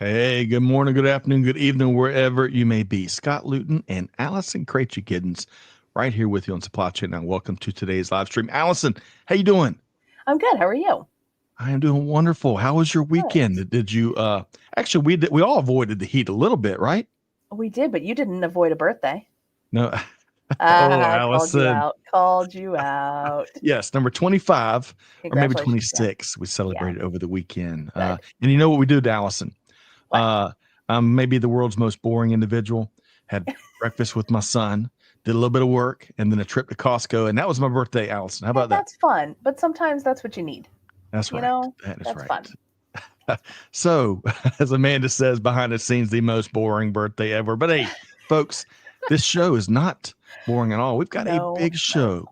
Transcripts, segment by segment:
Hey, good morning, good afternoon, good evening, wherever you may be. Scott Luton and Allison Giddens right here with you on Supply Chain. Now, welcome to today's live stream. Allison, how you doing? I'm good. How are you? I am doing wonderful. How was your Good. weekend? Did you actually we all avoided the heat a little bit, right? We did, but you didn't avoid a birthday. No. Oh, Ah, called you Allison. out. Called you out. Yes, number 25 or maybe Congratulations again. 26 we Yeah, celebrated over the weekend. good. And you know what we do to Allison? What? Uh, I'm maybe the world's most boring individual. Had breakfast with my son, did a little bit of work, and then a trip to Costco. And that was my birthday, Allison. How Yeah, about that? that's fun, but sometimes that's what you need. That's You right. know, That is that's right. fun. So, as Amanda says, behind the scenes, the most boring birthday ever. But hey, folks, this show is not boring at all. We've got a No, big no, show.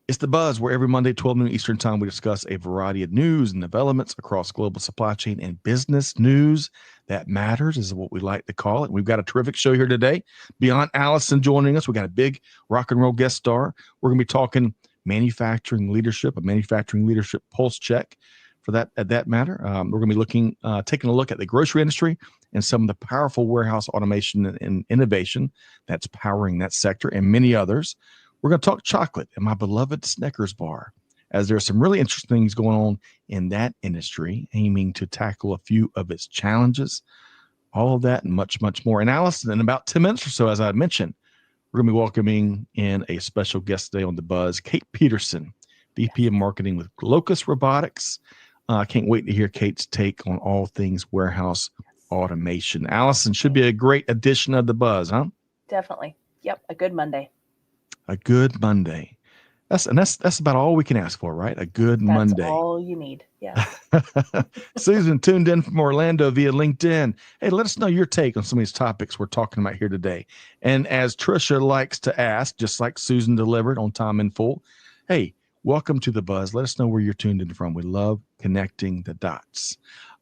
It's The Buzz, where every Monday, 12 noon Eastern Time, we discuss a variety of news and developments across global supply chain and business news that matters, is what we like to call it. We've got a terrific show here today. Beyond Allison joining us, we got a big rock and roll guest star. We're going to be talking manufacturing leadership, a manufacturing leadership pulse check for that, at that matter. We're going to be taking a look at the grocery industry and some of the powerful warehouse automation and innovation that's powering that sector and many others. We're going to talk chocolate and my beloved Snickers bar, as there are some really interesting things going on in that industry, aiming to tackle a few of its challenges. All of that and much, much more. And Allison, in about 10 minutes or so, as I mentioned, we're going to be welcoming in a special guest today on The Buzz, Kait Peterson, VP of Marketing with Locus Robotics. I can't wait to hear Kate's take on all things warehouse automation. Allison, should be a great addition of The Buzz, huh? definitely. Yep, a good Monday. A good Monday. That's about all we can ask for, right? A good That's Monday. all you need. Yes. Susan tuned in from Orlando via LinkedIn. Hey, let us know your take on some of these topics we're talking about here today. And as Trisha likes to ask, just like Susan delivered on time in full, hey, welcome to The Buzz. Let us know where you're tuned in from. We love connecting the dots.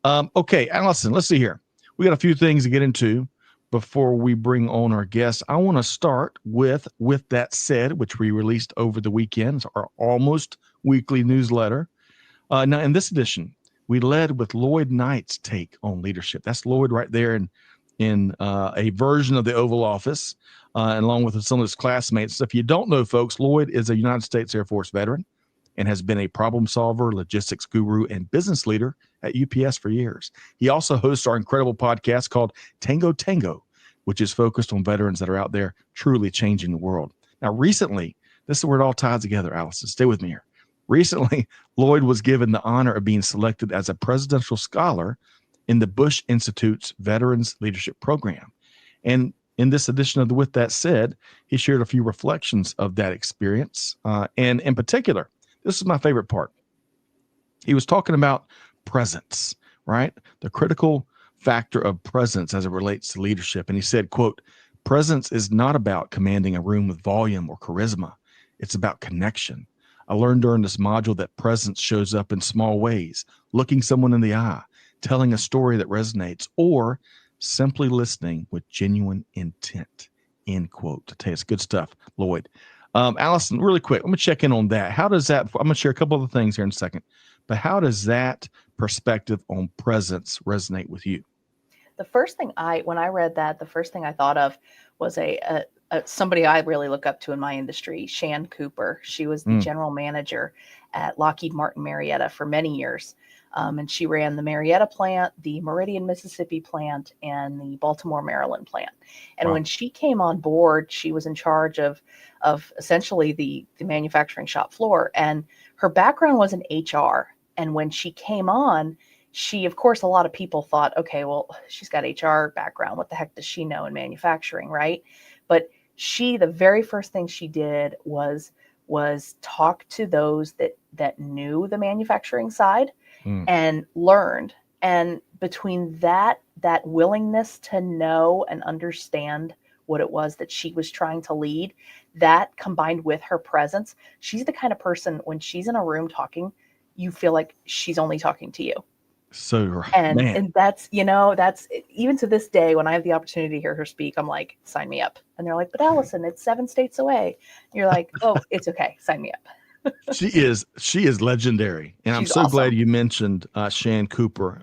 Okay, Allison, let's see here. We got a few things to get into before we bring on our guests. I want to start with That Said, which we released over the weekend. It's our almost weekly newsletter. Now, in this edition, we led with Lloyd Knight's take on leadership. That's Lloyd right there in a version of the Oval Office, along with some of his classmates. So if you don't know, folks, Lloyd is a United States Air Force veteran and has been a problem solver, logistics guru, and business leader at UPS for years. He also hosts our incredible podcast called Tango, which is focused on veterans that are out there truly changing the world. Now, recently, this is where it all ties together, Allison. Stay with me here. Recently, Lloyd was given the honor of being selected as a presidential scholar in the Bush Institute's Veterans Leadership Program. And in this edition of the With That Said, he shared a few reflections of that experience. And in particular, this is my favorite part. He was talking about presence, right? The critical factor of presence as it relates to leadership. And he said, quote, presence is not about commanding a room with volume or charisma. It's about connection. I learned during this module that presence shows up in small ways, looking someone in the eye, telling a story that resonates, or simply listening with genuine intent, end quote. To tell you, it's good stuff, Lloyd. Allison, really quick, let me check in on that. How does that, I'm going to share a couple of things here in a second, but how does that perspective on presence resonate with you? The first thing when I read that, the first thing I thought of was somebody I really look up to in my industry, Shan Cooper. She was the general manager at Lockheed Martin Marietta for many years. And she ran the Marietta plant, the Meridian, Mississippi plant, and the Baltimore, Maryland plant. And Wow. when she came on board, she was in charge of essentially the manufacturing shop floor. And her background was in HR. And when she came on, of course, a lot of people thought, okay, well, she's got HR background. What the heck does she know in manufacturing, right? But the very first thing she did was talk to those that knew the manufacturing side and learned. And between that willingness to know and understand what it was that she was trying to lead, that combined with her presence, she's the kind of person, when she's in a room talking, you feel like she's only talking to you. So, And man, that's even to this day, when I have the opportunity to hear her speak, I'm like, sign me up. And they're like, but Allison, it's 7 states away. And you're like, oh, it's okay. Sign me up. she is legendary. And I'm She's so glad awesome. you mentioned Shan Cooper.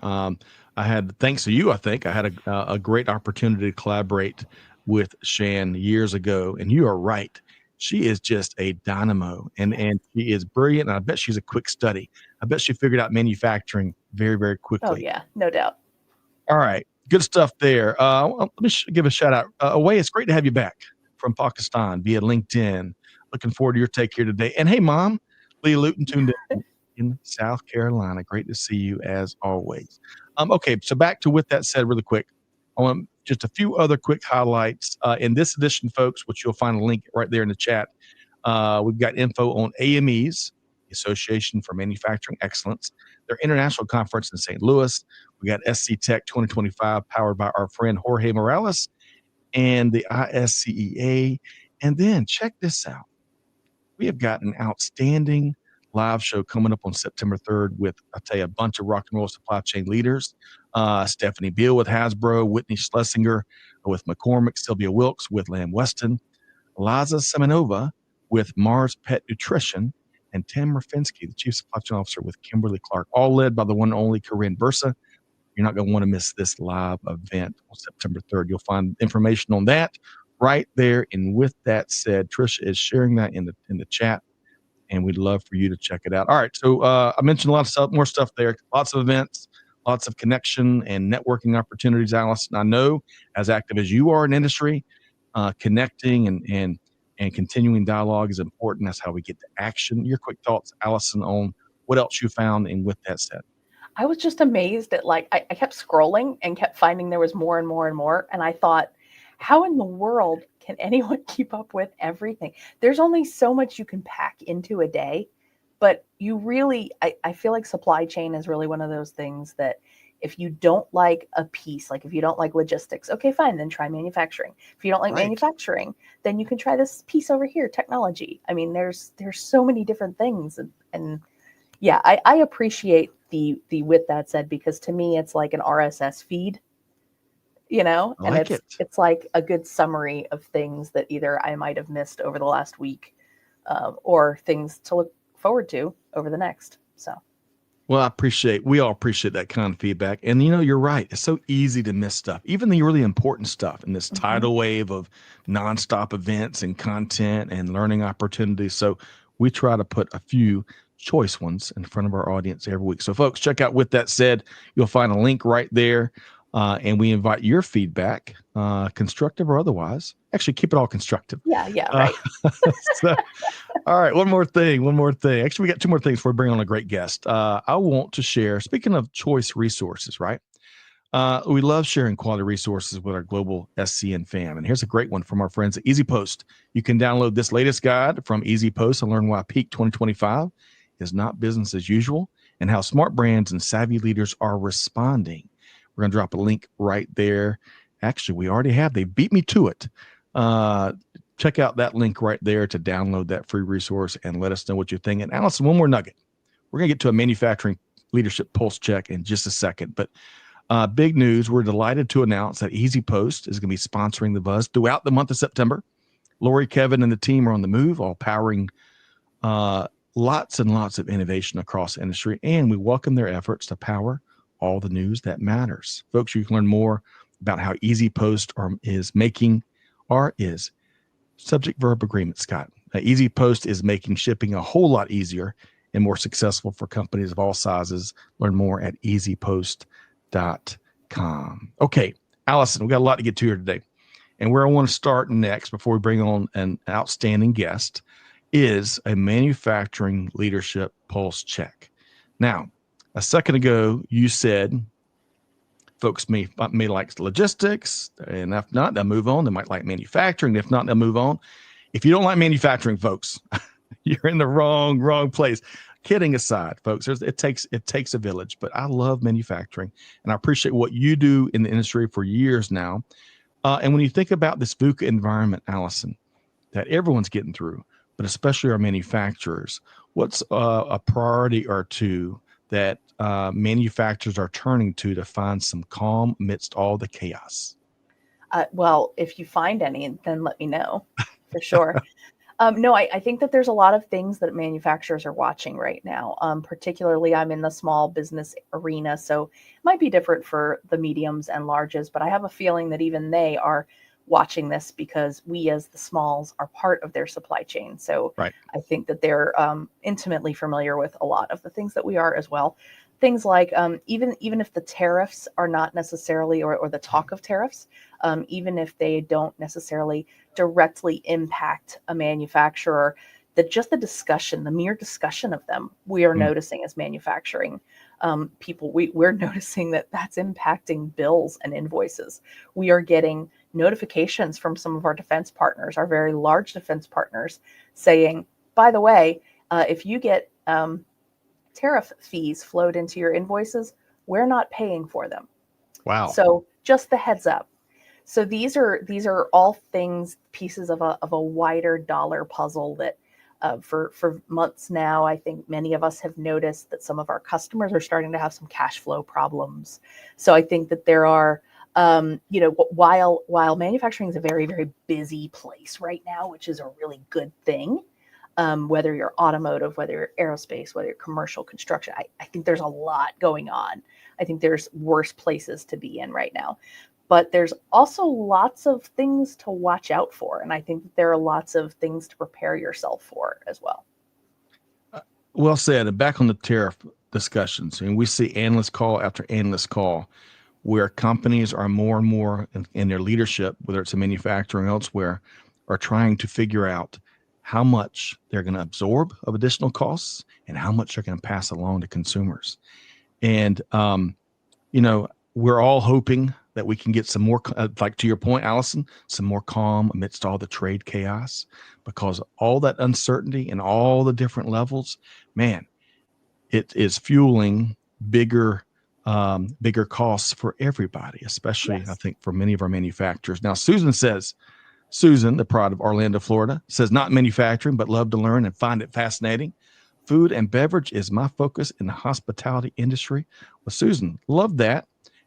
thanks to you, I think I had a great opportunity to collaborate with Shan years ago. And you are right. She is just a dynamo, and she is brilliant. And I bet she's a quick study. I bet she figured out manufacturing very, very Oh quickly. yeah, no doubt. All right. Good stuff there. Let me give a shout out. Away, it's great to have you back from Pakistan via LinkedIn. Looking forward to your take here today. And hey, Mom, Lee Luton tuned in South Carolina. Great to see you as always. Okay, so back to with that said, really quick. I want just a few other quick highlights in this edition, folks, which you'll find a link right there in the chat. We've got info on AME's, the Association for Manufacturing Excellence, their international conference in St. Louis. We got SC Tech 2025, powered by our friend Jorge Morales and the ISCEA. And then check this out. We have got an outstanding live show coming up on September 3rd with, I'll tell you, a bunch of rock and roll supply chain leaders. Stephanie Beal with Hasbro, Whitney Schlesinger with McCormick, Sylvia Wilkes with Lamb Weston, Liza Semenova with Mars Pet Nutrition, and Tim Rafinsky, the Chief Supply Chain Officer with Kimberly Clark, all led by the one and only Corinne Bursa. You're not going to want to miss this live event on September 3rd. You'll find information on that right there. And with that said, Trisha is sharing that in the chat, and we'd love for you to check it out. All right, so I mentioned a lot of stuff, more stuff there, lots of events, lots of connection and networking opportunities, Allison. I know, as active as you are in industry, connecting and continuing dialogue is important. That's how we get to action. Your quick thoughts, Allison, on what else you found, and with that said. I was just amazed at I kept scrolling and kept finding there was more and more and more. And I thought, how in the world can anyone keep up with everything? There's only so much you can pack into a day, but you really, I feel like supply chain is really one of those things that if you don't like a piece, like if you don't like logistics, okay, fine, then try manufacturing. If you don't like manufacturing, then you can try this piece over here, technology. I mean, there's so many different things. And yeah, I appreciate the with that said, because to me, it's like an RSS feed, and it's like a good summary of things that either I might have missed over the last week or things to look forward to over the next. So. Well, we all appreciate that kind of feedback. And you're right. It's so easy to miss stuff, even the really important stuff in this tidal wave of nonstop events and content and learning opportunities. So we try to put a few choice ones in front of our audience every week. So folks, check out With That Said. You'll find a link right there. And we invite your feedback, constructive or otherwise. Actually, keep it all constructive. Yeah, right. So, all right, one more thing. Actually, we got two more things before we bring on a great guest. I want to share, speaking of choice resources, right? We love sharing quality resources with our global SCN fam. And here's a great one from our friends at EasyPost. You can download this latest guide from EasyPost and learn why Peak 2025 is not business as usual and how smart brands and savvy leaders are responding. We're going to drop a link right there. Actually, we already have. They beat me to it. Check out that link right there to download that free resource and let us know what you think. And Allison, one more nugget. We're going to get to a manufacturing leadership pulse check in just a second. But big news, we're delighted to announce that EasyPost is going to be sponsoring the Buzz throughout the month of September. Lori, Kevin, and the team are on the move, all powering lots and lots of innovation across the industry. And we welcome their efforts to power all the news that matters. Folks, you can learn more about how EasyPost is subject verb agreement, Scott. EasyPost is making shipping a whole lot easier and more successful for companies of all sizes. Learn more at easypost.com. Okay, Allison, we got a lot to get to here today. And where I want to start next before we bring on an outstanding guest is a manufacturing leadership pulse check. Now, a second ago, you said folks may like logistics, and if not, they'll move on. They might like manufacturing. If not, they'll move on. If you don't like manufacturing, folks, you're in the wrong place. Kidding aside, folks, it takes a village, but I love manufacturing, and I appreciate what you do in the industry for years now. And when you think about this VUCA environment, Allison, that everyone's getting through, but especially our manufacturers, what's a priority or two that manufacturers are turning to find some calm amidst all the chaos? Well, if you find any, then let me know for sure. No, I think that there's a lot of things that manufacturers are watching right now. Particularly, I'm in the small business arena, so it might be different for the mediums and larges, but I have a feeling that even they are watching this because we, as the smalls, are part of their supply chain. So Right. I think that they're intimately familiar with a lot of the things that we are as well. Things like even if the tariffs are not necessarily, or the talk of tariffs, even if they don't necessarily directly impact a manufacturer, that just the mere discussion of them, we are Mm. noticing as manufacturing people, we're noticing that that's impacting bills and invoices. We are getting notifications from some of our defense partners, our very large defense partners, saying, by the way, if you get tariff fees flowed into your invoices, we're not paying for them. Wow. So just the heads up. So these are all things, pieces of a wider dollar puzzle that for months now, I think many of us have noticed that some of our customers are starting to have some cash flow problems. So I think that there are, while manufacturing is a very, very busy place right now, which is a really good thing, whether you're automotive, whether you're aerospace, whether you're commercial construction, I think there's a lot going on. I think there's worse places to be in right now. But there's also lots of things to watch out for. And I think that there are lots of things to prepare yourself for as well. Well said. And back on the tariff discussions, and we see analyst call after analyst call where companies are more and more in their leadership, whether it's in manufacturing or elsewhere, are trying to figure out how much they're going to absorb of additional costs and how much they're going to pass along to consumers. And, we're all hoping that we can get some more, like to your point, Allison, some more calm amidst all the trade chaos, because all that uncertainty and all the different levels, man, it is fueling bigger bigger costs for everybody, especially I Yes. think for many of our manufacturers. Now, Susan, the pride of Orlando, Florida, says not manufacturing, but love to learn and find it fascinating. Food and beverage is my focus in the hospitality industry. Well, Susan, love that.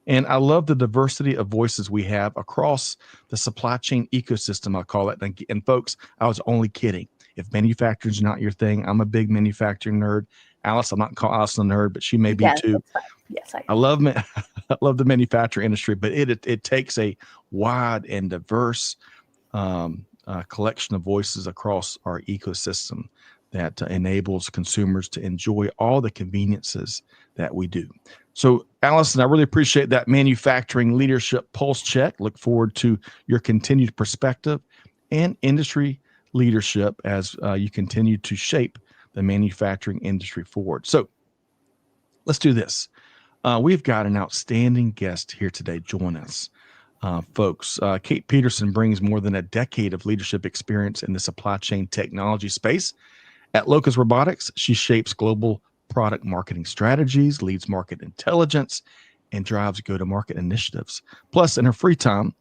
And I love the diversity of voices we have across the supply chain ecosystem, I call it. And folks, I was only kidding. If manufacturing is not your thing, I'm a big manufacturing nerd. Alice, I'm not calling Alice a nerd, but she may be Yes, too. that's fine. Yes, I I love I love the manufacturing industry, but it takes a wide and diverse collection of voices across our ecosystem that enables consumers to enjoy all the conveniences that we do. So, Allison, I really appreciate that manufacturing leadership pulse check. Look forward to your continued perspective and industry leadership as you continue to shape the manufacturing industry forward. So, let's do this. We've got an outstanding guest here today. Join us, folks. Kait Peterson brings more than a decade of leadership experience in the supply chain technology space. At Locus Robotics, she shapes global product marketing strategies, leads market intelligence, and drives go-to-market initiatives. Plus, in her free time,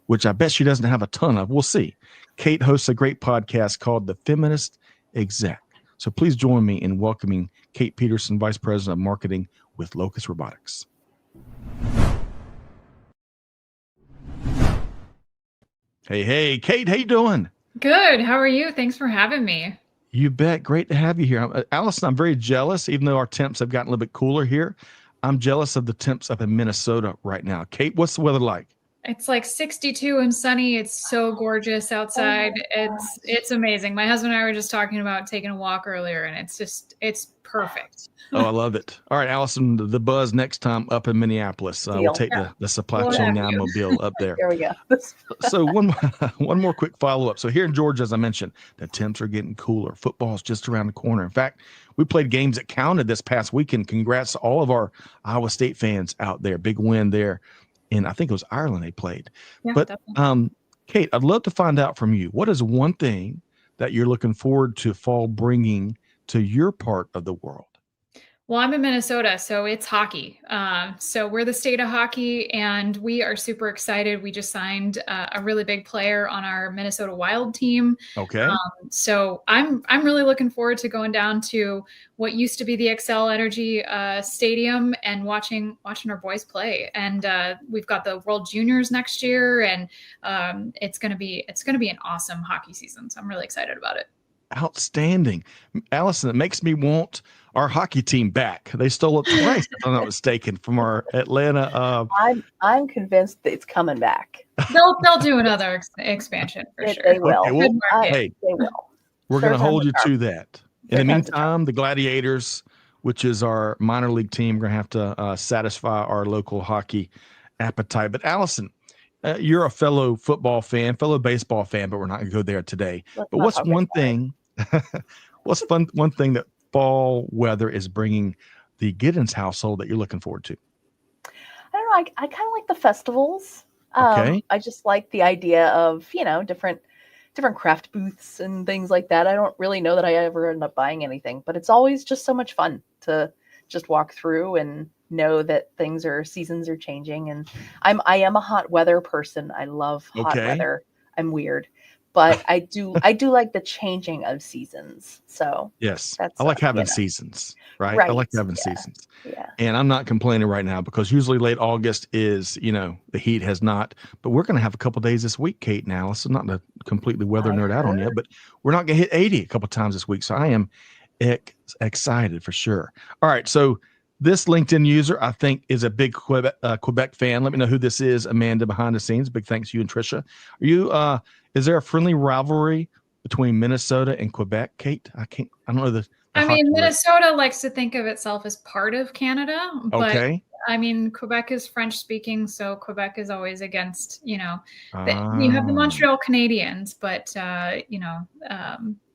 which I bet she doesn't have a ton of, we'll see, Kait hosts a great podcast called The Feminist Exec. So please join me in welcoming Kait Peterson, Vice President of Marketing with Locus Robotics. Hey, Kait, how you doing? Good. How are you? Thanks for having me. You bet. Great to have you here. Allison, I'm very jealous, even though our temps have gotten a little bit cooler here. I'm jealous of the temps up in Minnesota right now. Kait, what's the weather like? It's like 62 and sunny. It's so gorgeous outside. It's amazing. My husband and I were just talking about taking a walk earlier, and it's perfect. Oh, I love it. All right, Allison, the buzz next time up in Minneapolis. We'll take Yeah. the supply We'll chain have you. mobile up there. There we go. So one more quick follow-up. So here in Georgia, as I mentioned, the temps are getting cooler. Football's just around the corner. In fact, we played games that counted this past weekend. Congrats to all of our Iowa State fans out there. Big win there. And I think it was Ireland they played. Yeah, But definitely. Kait, I'd love to find out from you. What is one thing that you're looking forward to fall bringing to your part of the world? Well, I'm in Minnesota, so it's hockey. So we're the state of hockey, and we are super excited. We just signed a really big player on our Minnesota Wild team. Okay. So I'm really looking forward to going down to what used to be the Xcel Energy Stadium and watching our boys play. And we've got the World Juniors next year, and it's gonna be an awesome hockey season. So I'm really excited about it. Outstanding. Allison, it makes me want our hockey team back. They stole it twice, if I'm not mistaken, from our Atlanta. I'm convinced that it's coming back. They'll do another expansion for sure. They will. Okay, well, Good market. hey, They will. we're going to hold you to that. In the Third time's a meantime, the Gladiators, which is our minor league team, we're going to have to satisfy our local hockey appetite. But Allison, you're a fellow football fan, fellow baseball fan, but we're not going to go there today. But what's one thing? One thing that fall weather is bringing the Giddens household that you're looking forward to? I don't know. I kind of like the festivals. Okay. I just like the idea of, different craft booths and things like that. I don't really know that I ever end up buying anything, but it's always just so much fun to just walk through and know that seasons are changing. And I am a hot weather person. I love hot weather. I'm weird, but I do like the changing of seasons. So yes, I like having seasons, right? I like having seasons. Yeah. And I'm not complaining right now because usually late August is, the heat has not, but we're going to have a couple days this week, Kate and Allison, not to completely weather nerd out on you, but we're not going to hit 80 a couple times this week. So I am excited for sure. All right. So this LinkedIn user, I think, is a big Quebec fan. Let me know who this is, Amanda, behind the scenes. Big thanks to you and Trisha. Are you, is there a friendly rivalry between Minnesota and Quebec, Kate? I don't know Minnesota likes to think of itself as part of Canada, but okay. Quebec is French speaking, so Quebec is always against, you have the Montreal Canadiens, but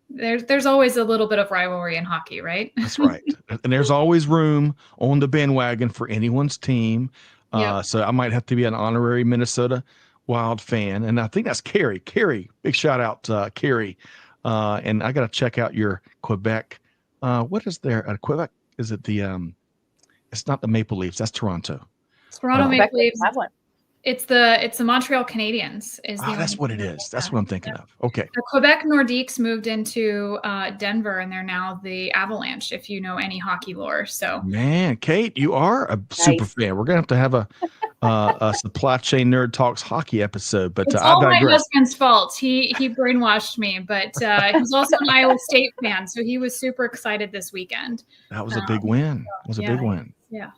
there's always a little bit of rivalry in hockey, right? That's right. And there's always room on the bandwagon for anyone's team. Yep. So I might have to be an honorary Minnesota Wild fan. And I think that's Carrie. Carrie, big shout out to Carrie. And I got to check out your Quebec. What is there at Quebec? Is it it's not the Maple Leafs. That's Toronto. Toronto Maple Leafs. Have one. It's the Montreal Canadiens. That's what it is. That's what I'm thinking of. Okay. The Quebec Nordiques moved into Denver, and they're now the Avalanche, if you know any hockey lore. So, man, Kate, you are a super fan. We're gonna have a supply chain nerd talks hockey episode. But it's all my husband's fault. He brainwashed me, but he's also an Iowa State fan, so he was super excited this weekend. That was a big win. It was a big win. Yeah.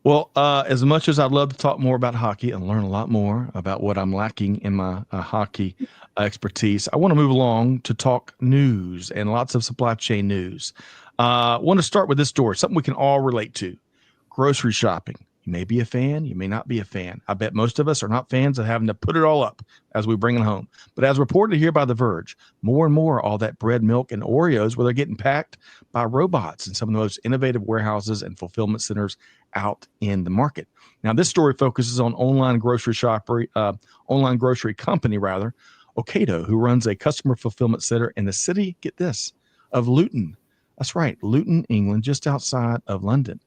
Well, as much as I'd love to talk more about hockey and learn a lot more about what I'm lacking in my hockey expertise, I want to move along to talk news and lots of supply chain news. I want to start with this story, something we can all relate to: grocery shopping. You may be a fan, you may not be a fan. I bet most of us are not fans of having to put it all up as we bring it home. But as reported here by The Verge, more and more all that bread, milk, and Oreos, where they're getting packed by robots in some of the most innovative warehouses and fulfillment centers out in the market. Now, this story focuses on online grocery company, Ocado, who runs a customer fulfillment center in the city, get this, of Luton. That's right, Luton, England, just outside of London.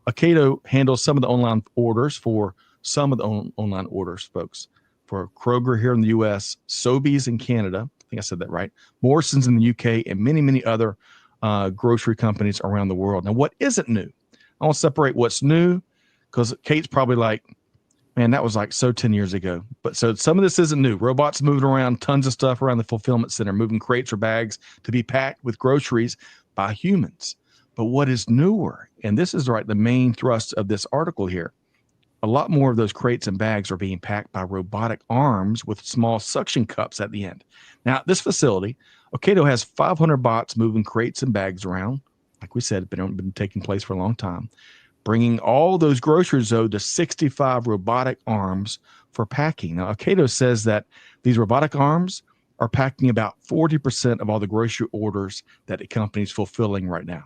Ocado handles some of the online orders for folks. For Kroger here in the U.S., Sobeys in Canada, I think I said that right, Morrison's in the U.K., and many, many other grocery companies around the world. Now, what isn't new? I want to separate what's new, because Kate's probably like, man, that was like so 10 years ago. But so some of this isn't new. Robots moving around tons of stuff around the fulfillment center, moving crates or bags to be packed with groceries by humans. But what is newer, and this is the main thrust of this article here, a lot more of those crates and bags are being packed by robotic arms with small suction cups at the end. Now, this facility, Ocado, has 500 bots moving crates and bags around. Like we said, been taking place for a long time, bringing all those groceries, though, to 65 robotic arms for packing. Now, Ocado says that these robotic arms are packing about 40% of all the grocery orders that the company's fulfilling right now.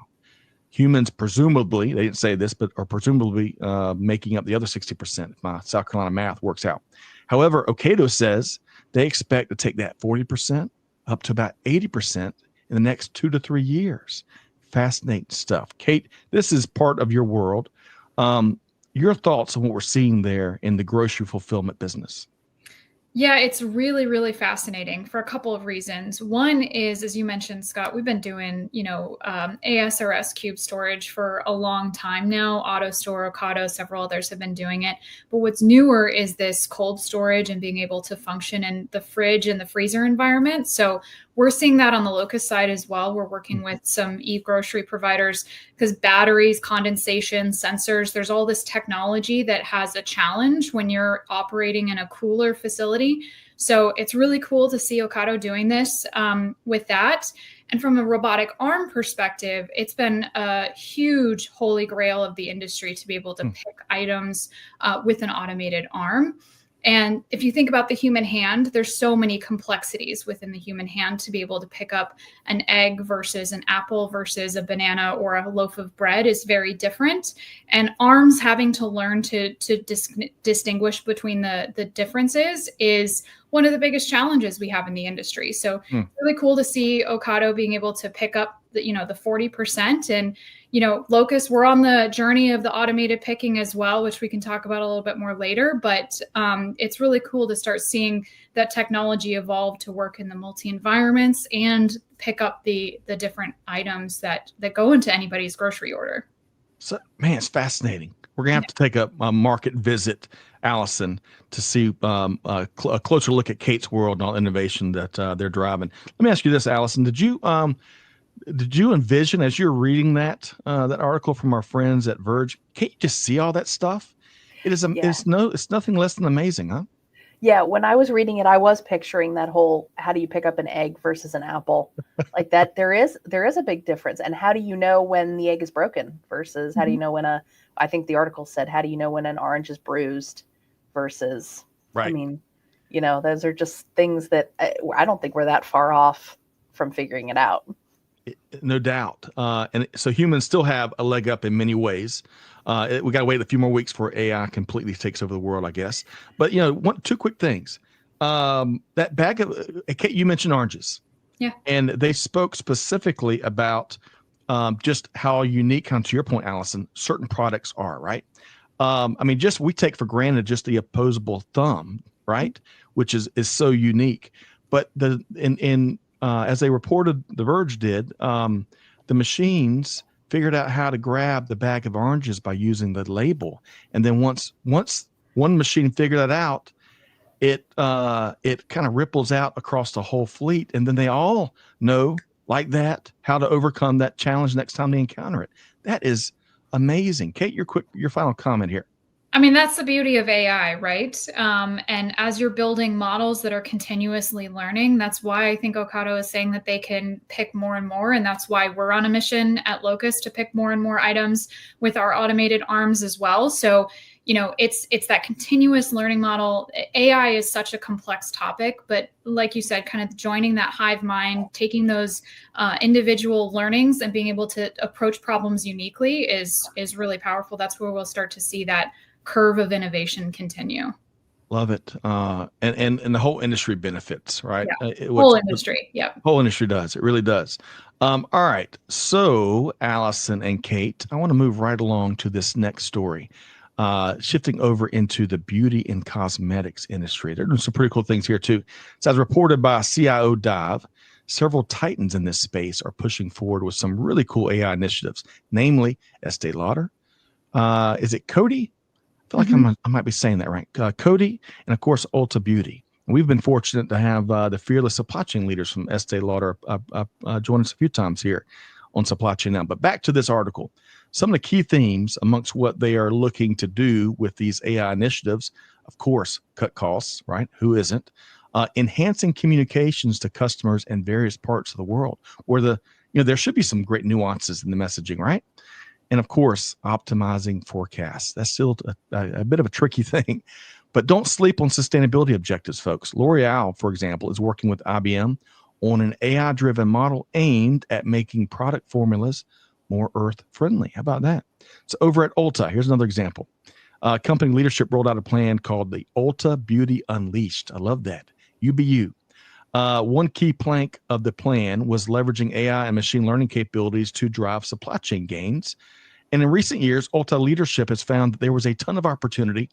Humans, presumably, they didn't say this, but are presumably making up the other 60%, if my South Carolina math works out. However, Ocado says they expect to take that 40% up to about 80% in the next 2 to 3 years. Fascinating stuff. Kate, this is part of your world. Your thoughts on what we're seeing there in the grocery fulfillment business? Yeah, it's really, really fascinating for a couple of reasons. One is, as you mentioned, Scott, we've been doing, ASRS cube storage for a long time now. AutoStore, Ocado, several others have been doing it. But what's newer is this cold storage and being able to function in the fridge and the freezer environment. So we're seeing that on the Locus side as well. We're working with some e-grocery providers because batteries, condensation, sensors, there's all this technology that has a challenge when you're operating in a cooler facility. So it's really cool to see Ocado doing this with that. And from a robotic arm perspective, it's been a huge holy grail of the industry to be able to pick items with an automated arm. And if you think about the human hand, there's so many complexities within the human hand to be able to pick up an egg versus an apple versus a banana or a loaf of bread is very different. And arms having to learn to distinguish between the differences is one of the biggest challenges we have in the industry. So really cool to see Ocado being able to pick up the 40%. And Locus, we're on the journey of the automated picking as well, which we can talk about a little bit more later. But it's really cool to start seeing that technology evolve to work in the multi-environments and pick up the different items that go into anybody's grocery order. So, man, it's fascinating. We're going to have to take a market visit, Allison, to see a closer look at Kait's world and all innovation that they're driving. Let me ask you this, Allison. Did you envision, as you're reading that article from our friends at Verge, can't you just see all that stuff? It's nothing less than amazing, huh? Yeah, when I was reading it, I was picturing that whole, how do you pick up an egg versus an apple? Like that, there is a big difference. And how do you know when the egg is broken versus how do you know when I think the article said, how do you know when an orange is bruised versus, right. I mean, those are just things that I don't think we're that far off from figuring it out. No doubt. And so humans still have a leg up in many ways. We got to wait a few more weeks before AI completely takes over the world, I guess. But, two quick things. That bag of, Kate, you mentioned oranges. Yeah. And they spoke specifically about just how unique, to your point, Allison, certain products are, right? We take for granted just the opposable thumb, right? Which is so unique. But as they reported, The Verge did, the machines figured out how to grab the bag of oranges by using the label. And then once one machine figured that out, it kind of ripples out across the whole fleet. And then they all know, like that, how to overcome that challenge next time they encounter it. That is amazing. Kate, your final comment here. That's the beauty of AI, right? And as you're building models that are continuously learning, that's why I think Ocado is saying that they can pick more and more. And that's why we're on a mission at Locus to pick more and more items with our automated arms as well. So, it's that continuous learning model. AI is such a complex topic, but like you said, kind of joining that hive mind, taking those individual learnings and being able to approach problems uniquely is really powerful. That's where we'll start to see that curve of innovation continue. Love it. And the whole industry benefits, right? Yeah. Whole industry. Yeah. Whole industry does. It really does. All right. So Allison and Kate, I want to move right along to this next story. Shifting over into the beauty and cosmetics industry. They're doing some pretty cool things here too. So as reported by CIO Dive, several titans in this space are pushing forward with some really cool AI initiatives, namely Estee Lauder. Is it Coty? I feel like I might be saying that right. Coty, and of course, Ulta Beauty. And we've been fortunate to have the fearless supply chain leaders from Estee Lauder join us a few times here on Supply Chain Now. But back to this article. Some of the key themes amongst what they are looking to do with these AI initiatives, of course, cut costs, right? Who isn't? Enhancing communications to customers in various parts of the world where there should be some great nuances in the messaging, right? And of course, optimizing forecasts. That's still a bit of a tricky thing, but don't sleep on sustainability objectives, folks. L'Oreal, for example, is working with IBM on an AI-driven model aimed at making product formulas more earth-friendly. How about that? So over at Ulta, here's another example. Company leadership rolled out a plan called the Ulta Beauty Unleashed. I love that. UBU. One key plank of the plan was leveraging AI and machine learning capabilities to drive supply chain gains. And in recent years, Ulta leadership has found that there was a ton of opportunity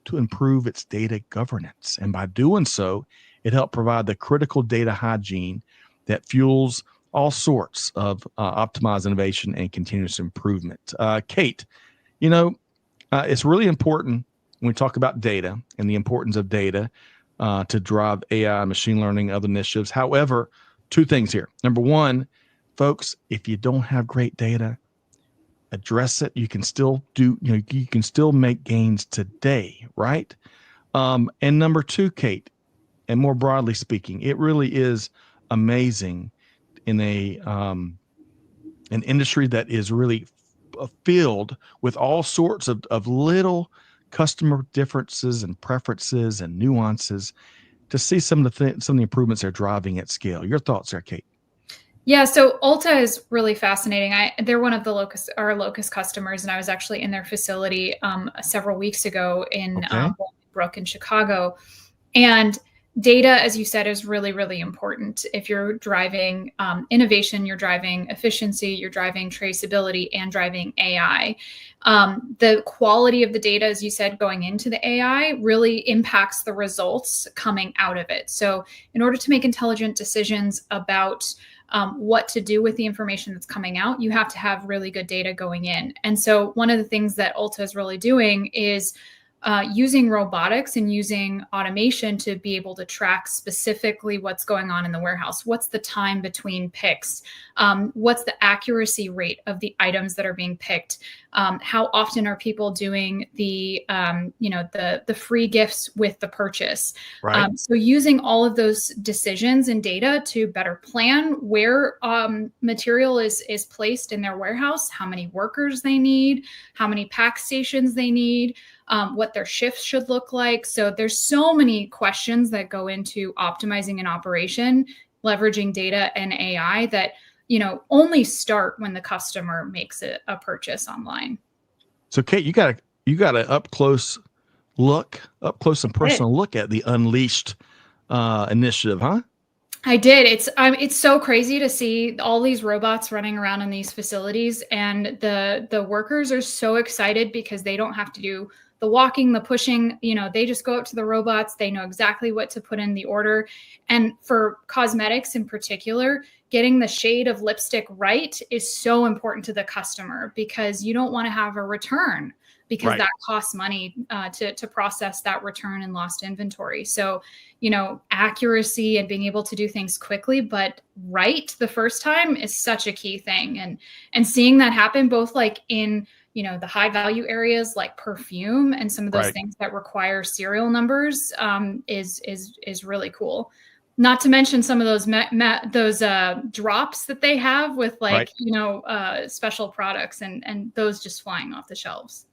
to improve its data governance. And by doing so, it helped provide the critical data hygiene that fuels all sorts of optimized innovation and continuous improvement. Kate, it's really important when we talk about data and the importance of data to drive AI, machine learning, other initiatives. However, two things here. Number one, folks, if you don't have great data, address it. You can still you can still make gains today, right? And number two, Kate, and more broadly speaking, it really is amazing in an industry that is really filled with all sorts of little customer differences and preferences and nuances, to see some of the improvements they're driving at scale. Your thoughts there, Kate? Yeah, so Ulta is really fascinating. They're one of our Locus customers, and I was actually in their facility several weeks ago in Brook in Chicago. And data, as you said, is really, really important. If you're driving innovation, you're driving efficiency, you're driving traceability, and driving AI. The quality of the data, as you said, going into the AI really impacts the results coming out of it. So in order to make intelligent decisions about what to do with the information that's coming out, you have to have really good data going in. And so one of the things that Ulta is really doing is using robotics and using automation to be able to track specifically what's going on in the warehouse. What's the time between picks? What's the accuracy rate of the items that are being picked? How often are people doing the free gifts with the purchase? Right. So using all of those decisions and data to better plan where material is placed in their warehouse, how many workers they need, how many pack stations they need, what their shifts should look like. So there's so many questions that go into optimizing an operation, leveraging data and AI that, only start when the customer makes a purchase online. So Kate, you got an up close and personal look at the Unleashed initiative, huh? I did. It's so crazy to see all these robots running around in these facilities, and the workers are so excited because they don't have to do the walking, the pushing, they just go up to the robots. They know exactly what to put in the order. And for cosmetics in particular, getting the shade of lipstick right is so important to the customer, because you don't want to have a return, because that costs money to process that return and lost inventory. So, accuracy and being able to do things quickly, but right the first time is such a key thing. And seeing that happen both like in the high value areas like perfume and some of those things that require serial numbers is really cool. Not to mention some of those drops that they have with special products and those just flying off the shelves.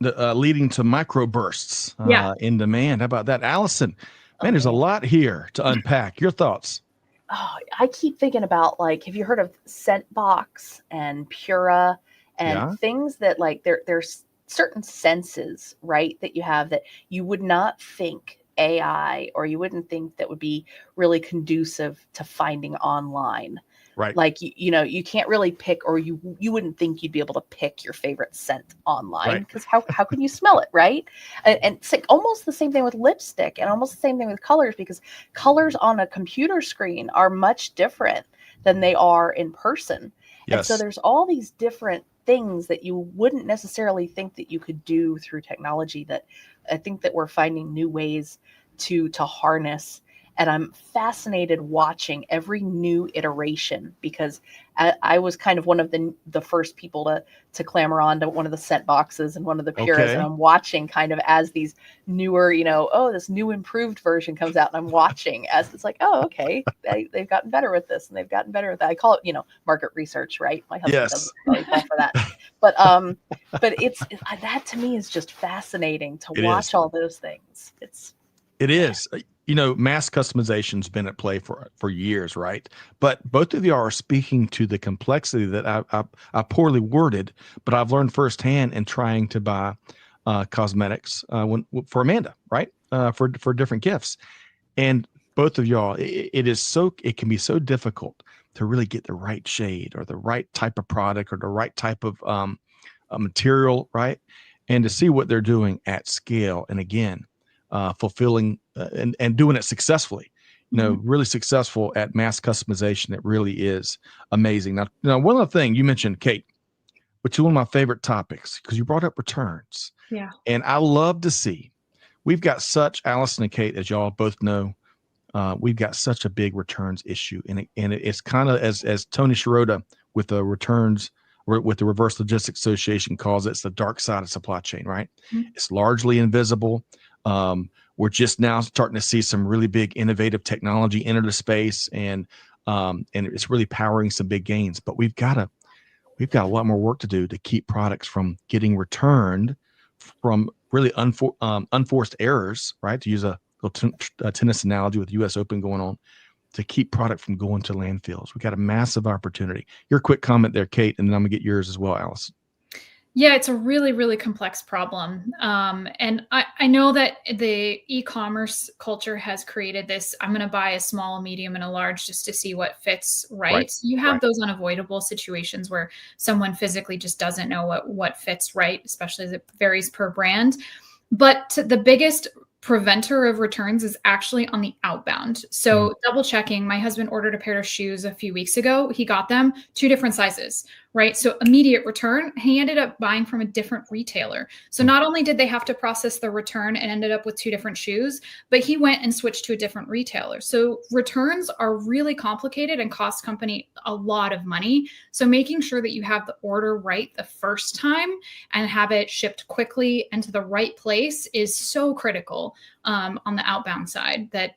Leading to microbursts in demand. How about that, Allison? Man, there's a lot here to unpack. Your thoughts? Oh, I keep thinking about, have you heard of Scentbox and Pura and things that there's certain senses, right, that you have that you would not think AI, or you wouldn't think that would be really conducive to finding online. Right. You can't really pick, or you wouldn't think you'd be able to pick your favorite scent online, because how can you smell it, right? And it's like almost the same thing with lipstick, and almost the same thing with colors, because colors on a computer screen are much different than they are in person. Yes. And so there's all these different things that you wouldn't necessarily think that you could do through technology, that I think that we're finding new ways to harness. And I'm fascinated watching every new iteration, because I was kind of one of the first people to clamor on to one of the scent boxes and one of the Puras. And I'm watching kind of as these newer, this new improved version comes out, and I'm watching as it's like, oh, okay, they've gotten better with this, and they've gotten better with that. I call it, market research, right? My husband doesn't really fall for that. But it's that to me is just fascinating to watch all those things. It is. Mass customization's been at play for years, right? But both of you are speaking to the complexity that I poorly worded, but I've learned firsthand in trying to buy cosmetics for Amanda, right? For different gifts. And both of y'all, it can be so difficult to really get the right shade or the right type of product or the right type of material, right? And to see what they're doing at scale, and again, fulfilling and doing it successfully, really successful at mass customization. It really is amazing. Now, one other thing you mentioned, Kate, which is one of my favorite topics, because you brought up returns. Yeah. And I love to see, we've got such, Allison and Kate, as y'all both know, we've got such a big returns issue, and it's kind of as Tony Sciarrotta with the returns, with the Reverse Logistics Association calls it, it's the dark side of supply chain, right? Mm-hmm. It's largely invisible. We're just now starting to see some really big innovative technology enter the space, and it's really powering some big gains. But we've got a lot more work to do to keep products from getting returned from really unforced errors, right? To use a tennis analogy with U.S. Open going on, to keep product from going to landfills. We've got a massive opportunity. Your quick comment there, Kate, and then I'm gonna get yours as well, Allison. Yeah, it's a really, really complex problem. And I know that the e-commerce culture has created this, I'm going to buy a small, a medium, and a large just to see what fits right. So you have those unavoidable situations where someone physically just doesn't know what fits right, especially as it varies per brand. But the biggest preventer of returns is actually on the outbound. So double checking, my husband ordered a pair of shoes a few weeks ago. He got them 2 different sizes, right? So immediate return, he ended up buying from a different retailer. So not only did they have to process the return and ended up with 2 different shoes, but he went and switched to a different retailer. So returns are really complicated and cost company a lot of money. So making sure that you have the order right the first time and have it shipped quickly and to the right place is so critical on the outbound side, that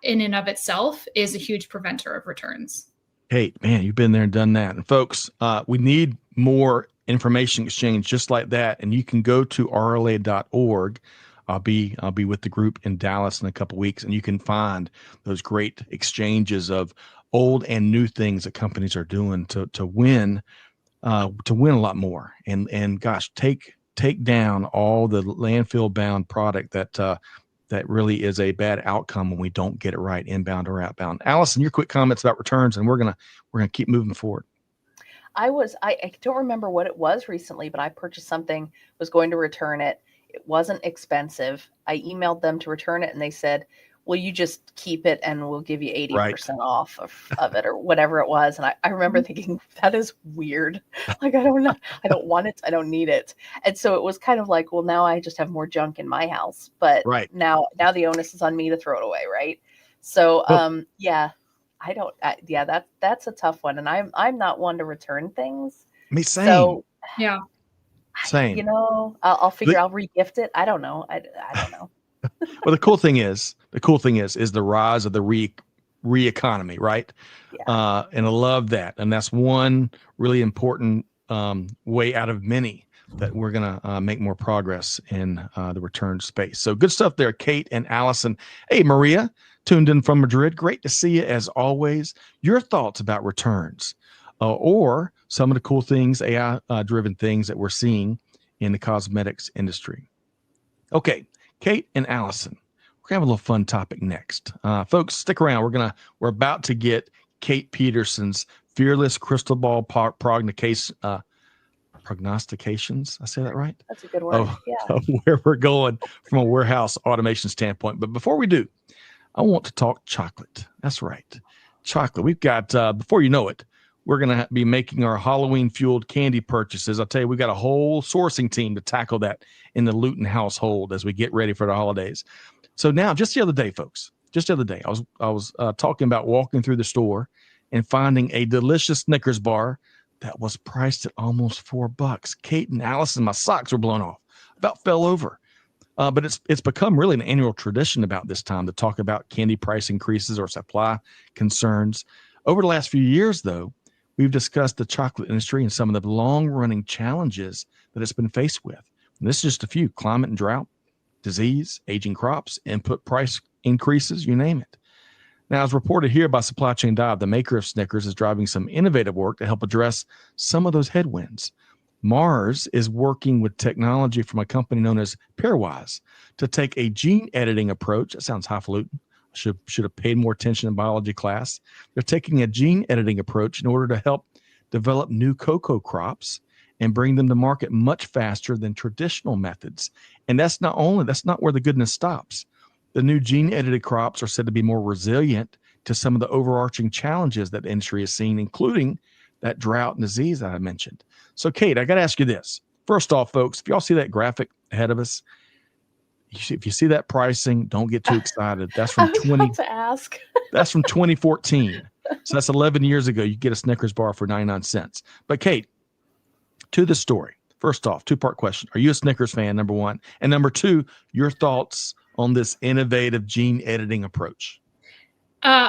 in and of itself is a huge preventer of returns. Kate, man, you've been there and done that. And folks, we need more information exchange just like that. And you can go to rla.org. I'll be with the group in Dallas in a couple of weeks, and you can find those great exchanges of old and new things that companies are doing to win a lot more. And gosh, take down all the landfill bound product that really is a bad outcome when we don't get it right, inbound or outbound. Allison, your quick comments about returns, and we're gonna keep moving forward. I don't remember what it was recently, but I purchased something, was going to return it. It wasn't expensive. I emailed them to return it, and they said, "Will you just keep it and we'll give you 80% off of it," or whatever it was. And I remember thinking, that is weird. Like, I don't know. I don't want it. I don't need it. And so it was kind of like, well, now I just have more junk in my house, but now the onus is on me to throw it away. Right. So, that's a tough one. And I'm not one to return things. Me, same. So, yeah. Same. I'll figure I'll regift it. I don't know. I don't know. Well, the cool thing is the rise of the re economy, right? Yeah. And I love that. And that's one really important way out of many that we're going to make more progress in the return space. So good stuff there, Kate and Allison. Hey, Maria, tuned in from Madrid. Great to see you as always. Your thoughts about returns or some of the cool things, AI driven things that we're seeing in the cosmetics industry. Okay. Kate and Allison, we're gonna have a little fun topic next. Folks, stick around. We're about to get Kait Peterson's fearless crystal ball prognostications. I say that right? That's a good word. Of where we're going from a warehouse automation standpoint. But before we do, I want to talk chocolate. That's right, chocolate. We've got before you know it, we're going to be making our Halloween-fueled candy purchases. I'll tell you, we've got a whole sourcing team to tackle that in the Luton household as we get ready for the holidays. So now, just the other day, folks, I was talking about walking through the store and finding a delicious Snickers bar that was priced at almost $4. Kate and Allison, my socks were blown off. About fell over. But it's become really an annual tradition about this time to talk about candy price increases or supply concerns. Over the last few years, though, we've discussed the chocolate industry and some of the long-running challenges that it's been faced with. And this is just a few: climate and drought, disease, aging crops, input price increases, you name it. Now, as reported here by Supply Chain Dive, the maker of Snickers is driving some innovative work to help address some of those headwinds. Mars is working with technology from a company known as Pairwise to take a gene editing approach. That sounds highfalutin. Should have paid more attention in biology class. They're taking a gene editing approach in order to help develop new cocoa crops and bring them to market much faster than traditional methods. And that's not where the goodness stops. The new gene edited crops are said to be more resilient to some of the overarching challenges that the industry has seen, including that drought and disease that I mentioned. So, Kate, I got to ask you this. First off, folks, if y'all see that graphic ahead of us, if you see that pricing, don't get too excited. That's I from was about to ask. That's from 2014. So that's 11 years ago. You get a Snickers bar for 99 cents. But Kait, to the story. First off, two-part question. Are you a Snickers fan, number one? And number two, your thoughts on this innovative gene editing approach?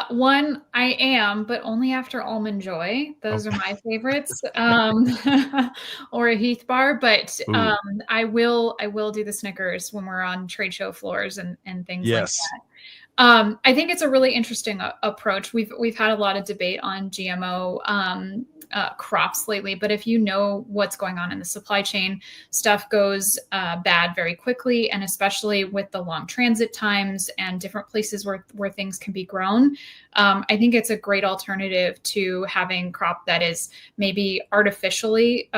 One, I am, but only after Almond Joy. Those are my favorites. Or a Heath bar, but I will do the Snickers when we're on trade show floors and things like that. I think it's a really interesting approach. We've had a lot of debate on GMO crops lately, but if you know what's going on in the supply chain, stuff goes bad very quickly, and especially with the long transit times and different places where things can be grown. I think it's a great alternative to having crop that is maybe artificially,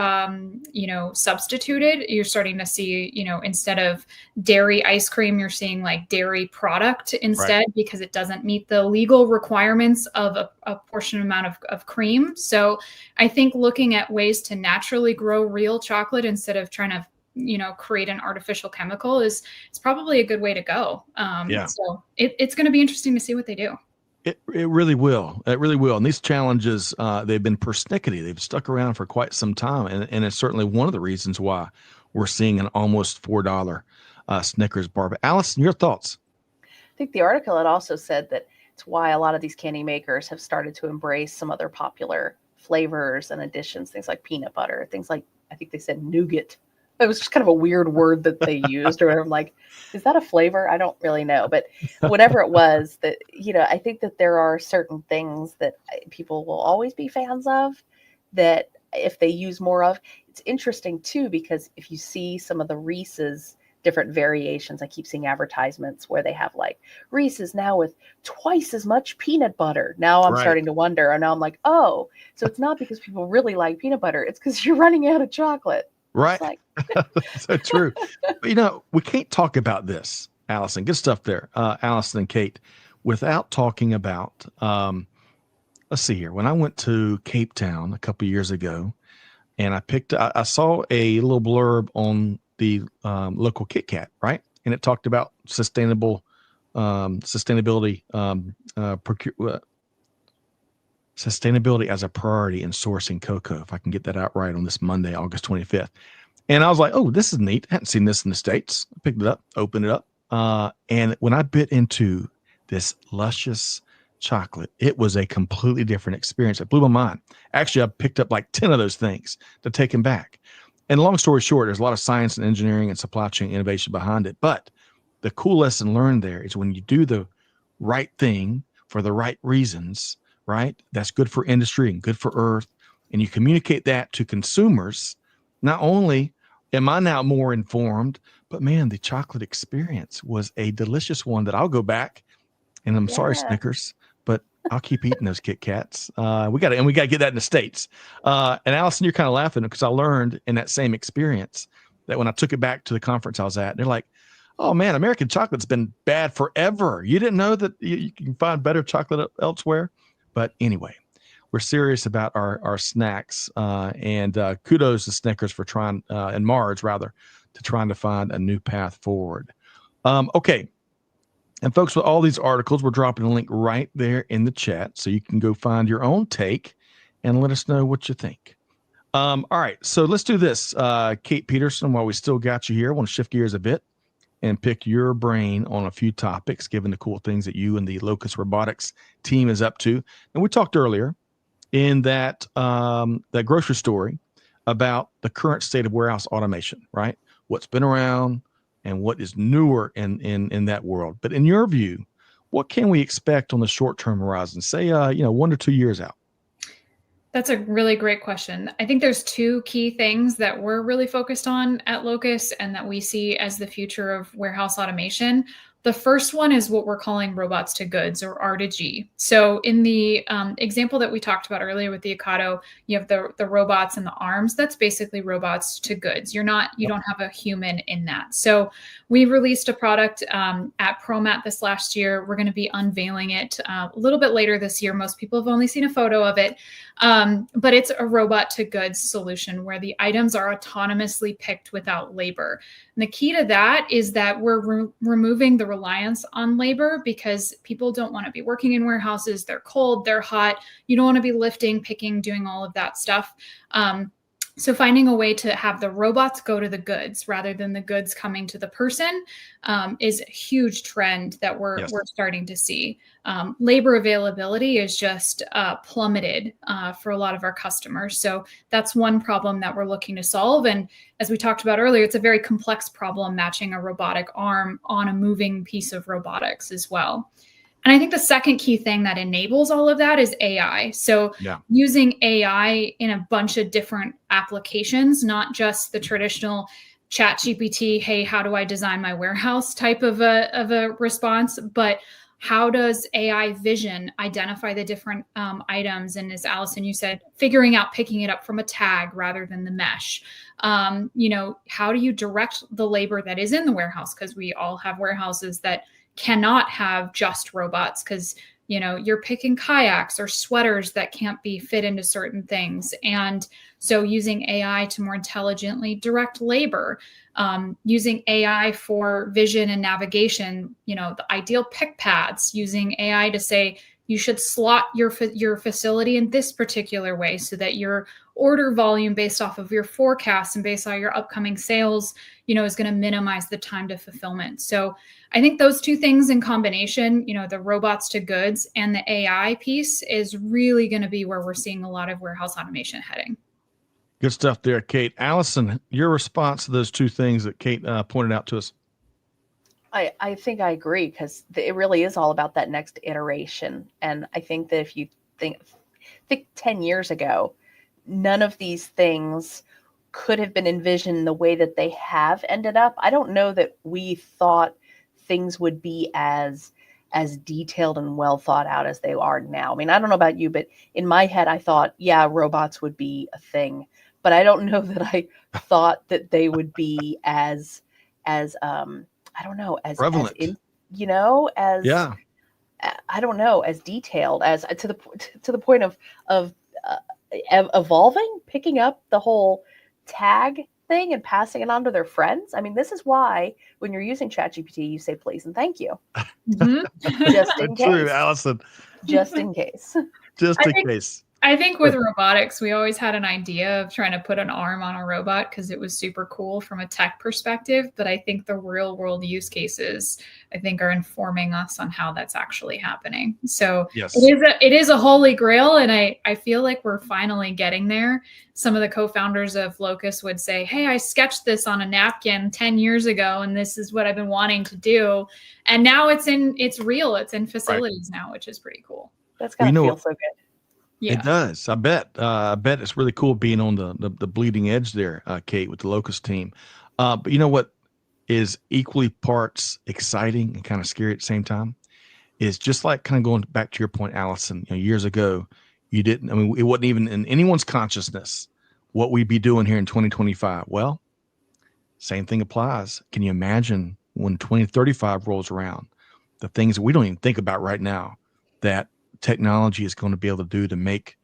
substituted. You're starting to see, instead of dairy ice cream, you're seeing like dairy product instead, because it doesn't meet the legal requirements of a portion amount of cream. So I think looking at ways to naturally grow real chocolate instead of trying to, create an artificial chemical is probably a good way to go. So it's going to be interesting to see what they do. It really will. It really will. And these challenges, they've been persnickety. They've stuck around for quite some time. And it's certainly one of the reasons why we're seeing an almost $4 Snickers bar. But Allison, your thoughts? I think the article had also said that it's why a lot of these candy makers have started to embrace some other popular flavors and additions, things like peanut butter, things like, I think they said nougat. It was just kind of a weird word that they used, or whatever. I'm like, is that a flavor? I don't really know. But whatever it was, that, I think that there are certain things that people will always be fans of that if they use more of. It's interesting too, because if you see some of the Reese's different variations, I keep seeing advertisements where they have like Reese's now with twice as much peanut butter. Now I'm starting to wonder, and now I'm like, oh, so it's not because people really like peanut butter. It's because you're running out of chocolate. Right. So true. But, we can't talk about this, Allison. Good stuff there, Allison and Kait, without talking about, let's see here. When I went to Cape Town a couple of years ago, and I saw a little blurb on the local Kit Kat, right? And it talked about sustainability, sustainability as a priority in sourcing cocoa, if I can get that out right on this Monday, August 25th. And I was like, oh, this is neat. I hadn't seen this in the States. I picked it up, opened it up. And when I bit into this luscious chocolate, it was a completely different experience. It blew my mind. Actually, I picked up like 10 of those things to take them back. And long story short, there's a lot of science and engineering and supply chain innovation behind it. But the cool lesson learned there is when you do the right thing for the right reasons, right? That's good for industry and good for Earth. And you communicate that to consumers. Not only am I now more informed, but man, the chocolate experience was a delicious one that I'll go back. And I'm sorry, Snickers, but I'll keep eating those Kit Kats. We got to get that in the States. And Allison, you're kind of laughing because I learned in that same experience that when I took it back to the conference I was at, they're like, oh man, American chocolate's been bad forever. You didn't know that you can find better chocolate elsewhere? But anyway, we're serious about our snacks, and kudos to Snickers for trying, and Mars rather, to trying to find a new path forward. Okay. And folks, with all these articles, we're dropping a link right there in the chat so you can go find your own take and let us know what you think. All right. So let's do this. Kait Peterson, while we still got you here, I want to shift gears a bit and pick your brain on a few topics, given the cool things that you and the Locus Robotics team is up to. And we talked earlier in that grocery story about the current state of warehouse automation, right? What's been around and what is newer in that world. But in your view, what can we expect on the short-term horizon, say, 1 to 2 years out? That's a really great question. I think there's two key things that we're really focused on at Locus and that we see as the future of warehouse automation. The first one is what we're calling robots to goods, or R to G. So in the example that we talked about earlier with the Ocado, you have the robots and the arms. That's basically robots to goods. You don't have a human in that. So we released a product at ProMat this last year. We're going to be unveiling it a little bit later this year. Most people have only seen a photo of it, but it's a robot to goods solution where the items are autonomously picked without labor. And the key to that is that we're removing the reliance on labor, because people don't want to be working in warehouses. They're cold, they're hot. You don't want to be lifting, picking, doing all of that stuff. So finding a way to have the robots go to the goods rather than the goods coming to the person is a huge trend that we're starting to see. Labor availability is just plummeted for a lot of our customers. So that's one problem that we're looking to solve. And as we talked about earlier, it's a very complex problem matching a robotic arm on a moving piece of robotics as well. And I think the second key thing that enables all of that is AI. So using AI in a bunch of different applications, not just the traditional ChatGPT, hey, how do I design my warehouse type of a response, but how does AI vision identify the different items? And as Allison, you said, figuring out picking it up from a tag rather than the mesh. How do you direct the labor that is in the warehouse? Because we all have warehouses that cannot have just robots, because you're picking kayaks or sweaters that can't be fit into certain things. And so using AI to more intelligently direct labor, using AI for vision and navigation, the ideal pick paths, using AI to say, you should slot your facility in this particular way so that your order volume based off of your forecast and based on your upcoming sales, is going to minimize the time to fulfillment. So I think those two things in combination, the robots to goods and the AI piece, is really going to be where we're seeing a lot of warehouse automation heading. Good stuff there, Kate. Allison, your response to those two things that Kate pointed out to us. I think I agree, because it really is all about that next iteration. And I think that if you think 10 years ago, none of these things could have been envisioned the way that they have ended up. I don't know that we thought things would be as detailed and well thought out as they are now. I mean, I don't know about you, but in my head, I thought, robots would be a thing, but I don't know that I thought that they would be as I don't know, as prevalent, I don't know, as detailed as to the point of evolving, picking up the whole tag thing and passing it on to their friends. I mean, this is why when you're using ChatGPT, you say please and thank you. Just in case. True, Allison. Just in case. Just in case. I think with robotics, we always had an idea of trying to put an arm on a robot because it was super cool from a tech perspective. But I think the real world use cases, I think, are informing us on how that's actually happening. So yes, it is a holy grail. And I feel like we're finally getting there. Some of the co-founders of Locus would say, hey, I sketched this on a napkin 10 years ago, and this is what I've been wanting to do. And now it's real. It's in facilities now, which is pretty cool. That's going to feel so good. Yeah. It does. I bet it's really cool being on the bleeding edge there, Kate, with the Locust team. But you know what is equally parts exciting and kind of scary at the same time is just like kind of going back to your point, Allison, years ago, it wasn't even in anyone's consciousness what we'd be doing here in 2025. Well, same thing applies. Can you imagine when 2035 rolls around, the things that we don't even think about right now that technology is going to be able to do to make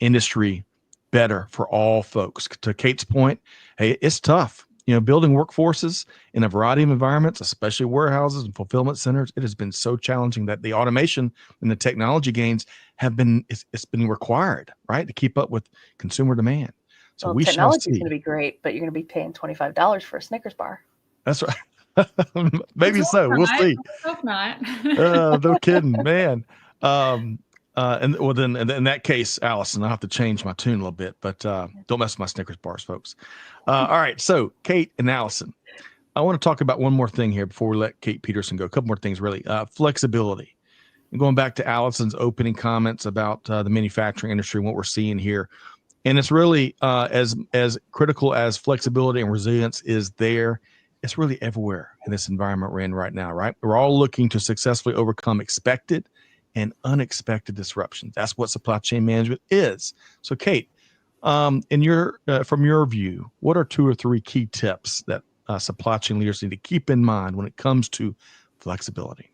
industry better for all folks? To Kate's point, hey, it's tough. Building workforces in a variety of environments, especially warehouses and fulfillment centers, it has been so challenging that the automation and the technology gains it's been required, right, to keep up with consumer demand. So well, we technology is going to be great, but you're going to be paying $25 for a Snickers bar. That's right. Maybe so. We'll see. I hope not. No kidding, man. In that case, Allison, I'll have to change my tune a little bit, but don't mess with my Snickers bars, folks. All right. So Kate and Allison, I want to talk about one more thing here before we let Kait Peterson go. A couple more things, really. Flexibility. And going back to Allison's opening comments about the manufacturing industry and what we're seeing here. And it's really as critical as flexibility and resilience is there. it's really everywhere in this environment we're in right now, right? We're all looking to successfully overcome expected and unexpected disruptions. That's what supply chain management is. So, Kait, in your from your view, what are 2 or 3 key tips that supply chain leaders need to keep in mind when it comes to flexibility?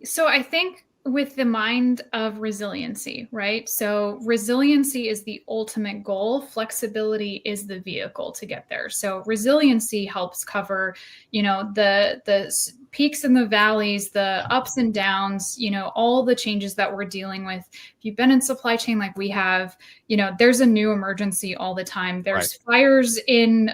So I think with the mind of resiliency, right? So resiliency is the ultimate goal. Flexibility is the vehicle to get there. So resiliency helps cover, the peaks and the valleys, the ups and downs, all the changes that we're dealing with. If you've been in supply chain like we have, there's a new emergency all the time. There's fires in,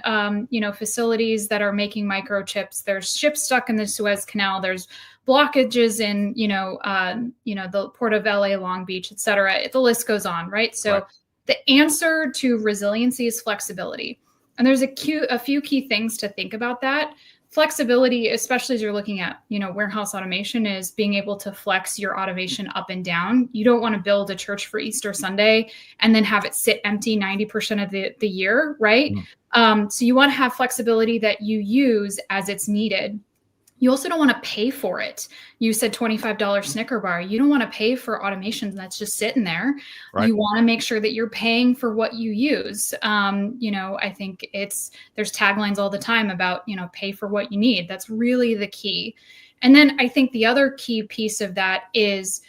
facilities that are making microchips. There's ships stuck in the Suez Canal. There's blockages in, the Port of LA, Long Beach, et cetera. The list goes on, right? So the answer to resiliency is flexibility. And there's a few key things to think about that. Flexibility, especially as you're looking at, warehouse automation, is being able to flex your automation up and down. You don't want to build a church for Easter Sunday and then have it sit empty 90% of the year, right? So you want to have flexibility that you use as it's needed. You also don't want to pay for it. You said $25 Snicker bar. You don't want to pay for automation that's just sitting there. You want to make sure that you're paying for what you use. I think there's taglines all the time about, pay for what you need. That's really the key. And then I think the other key piece of that is,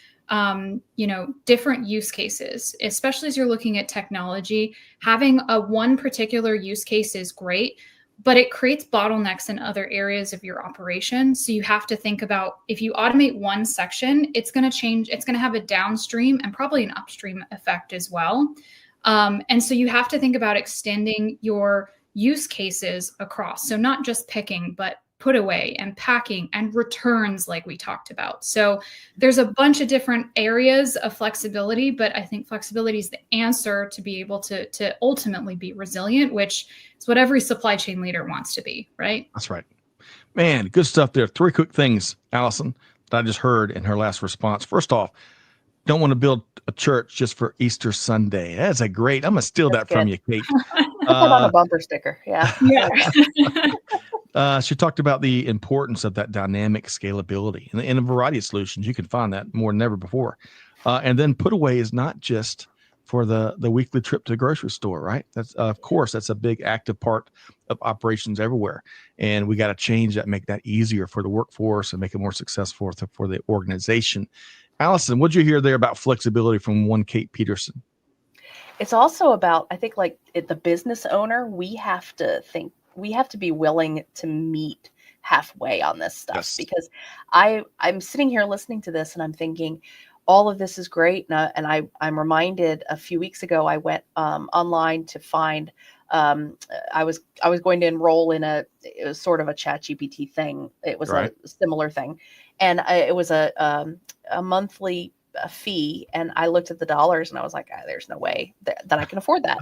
different use cases, especially as you're looking at technology. Having one particular use case is great, but it creates bottlenecks in other areas of your operation. So you have to think about, if you automate one section, it's going to change. It's going to have a downstream and probably an upstream effect as well. And so you have to think about extending your use cases across. So not just picking, but put away and packing and returns, like we talked about. So there's a bunch of different areas of flexibility, but I think flexibility is the answer to be able to ultimately be resilient, which is what every supply chain leader wants to be, right? That's right. Man, good stuff there. 3 quick things, Allison, that I just heard in her last response. First off, don't want to build a church just for Easter Sunday. That's I'm going to steal that from you, Kait. Put on a bumper sticker. Yeah. She talked about the importance of that dynamic scalability and a variety of solutions. You can find that more than ever before. And then put away is not just for the weekly trip to the grocery store, right? That's of course, that's a big active part of operations everywhere. And we got to change that, make that easier for the workforce and make it more successful for the organization. Allison, what'd you hear there about flexibility from one Kait Peterson? It's also about, I think, the business owner, we have to be willing to meet halfway on this stuff, because I'm sitting here listening to this and I'm thinking, all of this is great. And I'm reminded a few weeks ago, I went online to find, I was going to enroll in it was sort of a ChatGPT thing. It was a similar thing. And it was a monthly fee. And I looked at the dollars and I was like, there's no way that I can afford that.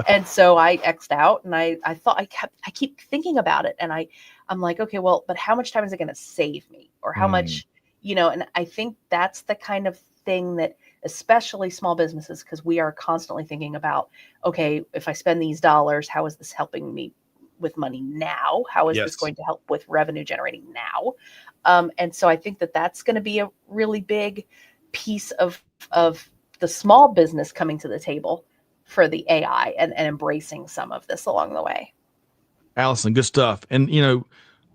And so I X'd out, and I thought, I keep thinking about it. And I'm like, okay, well, but how much time is it going to save me? Or how much, and I think that's the kind of thing that, especially small businesses, because we are constantly thinking about, okay, if I spend these dollars, how is this helping me with money now? How is this going to help with revenue generating now? And so I think that that's going to be a really big piece of the small business coming to the table for the AI and embracing some of this along the way. Allison, good stuff. And, to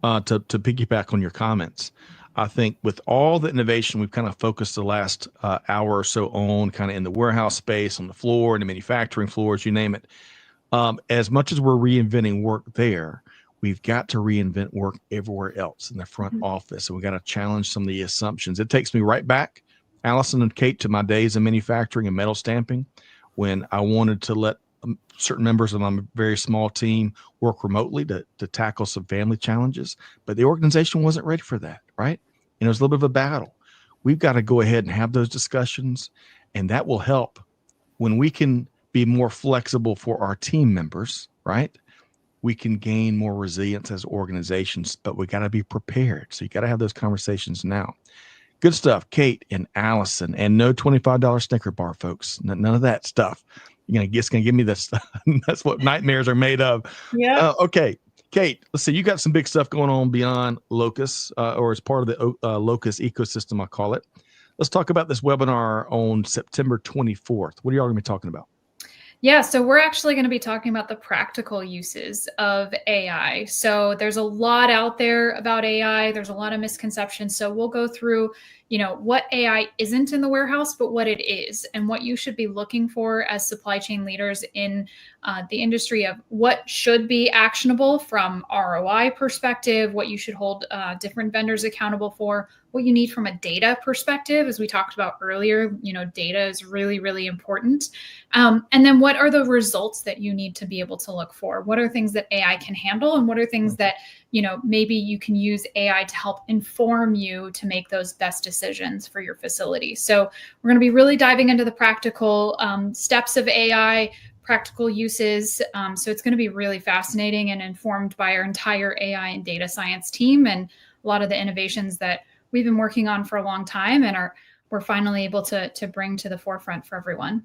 piggyback on your comments, I think with all the innovation we've kind of focused the last hour or so on, kind of in the warehouse space, on the floor, in the manufacturing floors, you name it, as much as we're reinventing work there, we've got to reinvent work everywhere else in the front office. And we got to challenge some of the assumptions. It takes me right back, Allison and Kait, to my days in manufacturing and metal stamping, when I wanted to let certain members of my very small team work remotely to tackle some family challenges, but the organization wasn't ready for that, right? And it was a little bit of a battle. We've got to go ahead and have those discussions, and that will help when we can be more flexible for our team members, right? We can gain more resilience as organizations, but we got to be prepared. So you got to have those conversations now. Good stuff, Kait and Allison, and no $25 Snicker bar, folks. None of that stuff. You're going to give me this. That's what nightmares are made of. Yeah. Okay. Kait, let's see. You got some big stuff going on beyond Locus, or as part of the Locus ecosystem, I call it. Let's talk about this webinar on September 24th. What are y'all going to be talking about? Yeah, so we're actually going to be talking about the practical uses of AI. So there's a lot out there about AI. There's a lot of misconceptions. So we'll go through, what AI isn't in the warehouse, but what it is, and what you should be looking for as supply chain leaders in the industry of what should be actionable from ROI perspective, what you should hold different vendors accountable for, what you need from a data perspective, as we talked about earlier. Data is really, really important. And then what are the results that you need to be able to look for? What are things that AI can handle, and what are things that, maybe you can use AI to help inform you to make those best decisions for your facility? So we're going to be really diving into the practical steps of AI, practical uses. So it's going to be really fascinating and informed by our entire AI and data science team, and a lot of the innovations that we've been working on for a long time and we're finally able to bring to the forefront for everyone.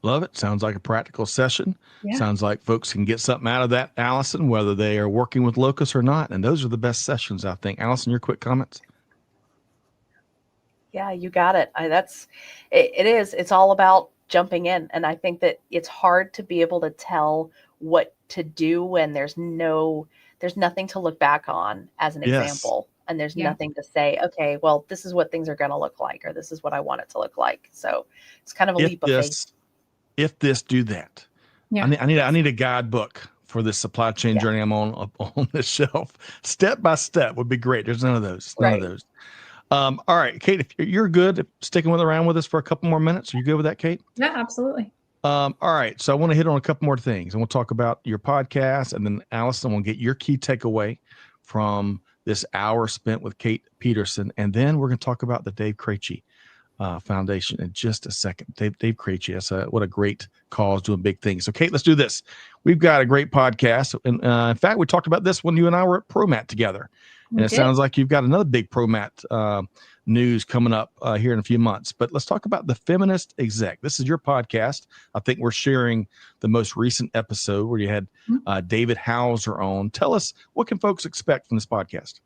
Love it. Sounds like a practical session. Yeah. Sounds like folks can get something out of that, Allison, whether they are working with Locus or not. And those are the best sessions, I think. Allison, your quick comments? Yeah, you got it. It is. It's all about jumping in. And I think that it's hard to be able to tell what to do when there's nothing to look back on as an example. And there's nothing to say, okay, well, this is what things are going to look like, or this is what I want it to look like. So it's kind of a leap of faith. If this, do that. Yeah. I need a guidebook for this supply chain journey I'm on this shelf. Step by step would be great. There's none of those. None of those. All right, Kait, if you're good sticking around with us for a couple more minutes, are you good with that, Kait? Yeah, absolutely. All right. So I want to hit on a couple more things. I want to talk about your podcast, and then Allison, I want to get your key takeaway from this hour spent with Kait Peterson. And then we're going to talk about the Dave Krejci Foundation in just a second. Dave Krejci, what a great cause, doing big things. So, Kait, let's do this. We've got a great podcast. And in fact, we talked about this when you and I were at ProMat together. And it sounds like you've got another big ProMat news coming up here in a few months. But let's talk about the Feminist Exec. This is your podcast. I think we're sharing the most recent episode where you had David Hauser on. Tell us, what can folks expect from this podcast?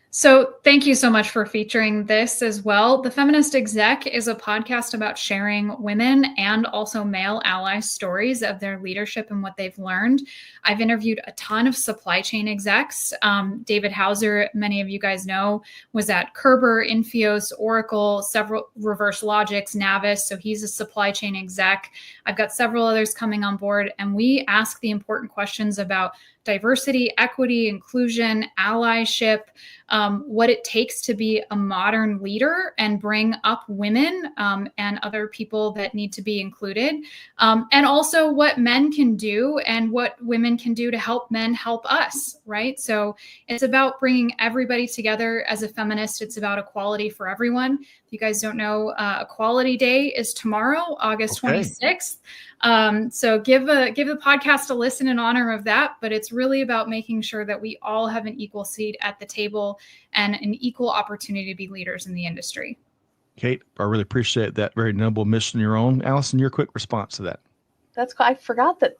So thank you so much for featuring this as well. The Feminist Exec is a podcast about sharing women and also male ally stories of their leadership and what they've learned. I've interviewed a ton of supply chain execs. David Hauser, many of you guys know, was at Kerber, Infios, Oracle, several Reverse Logics, Navis. So he's a supply chain exec. I've got several others coming on board, and we ask the important questions about diversity, equity, inclusion, allyship, what it takes to be a modern leader and bring up women and other people that need to be included, and also what men can do and what women can do to help men help us, right? So it's about bringing everybody together. As a feminist, it's about equality for everyone. If you guys don't know, Equality Day is tomorrow, August 26th. So give the podcast a listen in honor of that, but it's really about making sure that we all have an equal seat at the table and an equal opportunity to be leaders in the industry. Kait, I really appreciate that very noble mission you're on. Allison, your quick response to that. I forgot that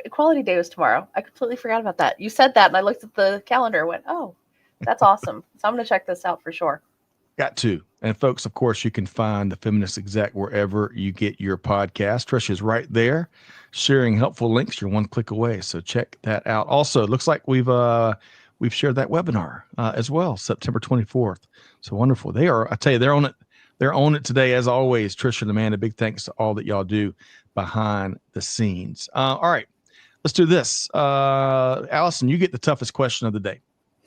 Equality Day was tomorrow. I completely forgot about that. You said that, and I looked at the calendar and went, oh, that's awesome. So I'm going to check this out for sure. Got to. And folks, of course, you can find the Feminist Exec wherever you get your podcast. Trish is right there sharing helpful links. You're one click away. So check that out. Also, it looks like we've shared that webinar as well, September 24th. So wonderful. I tell you, they're on it. They're on it today, as always. Trish and Amanda, big thanks to all that y'all do behind the scenes. All right, let's do this. Allison, you get the toughest question of the day.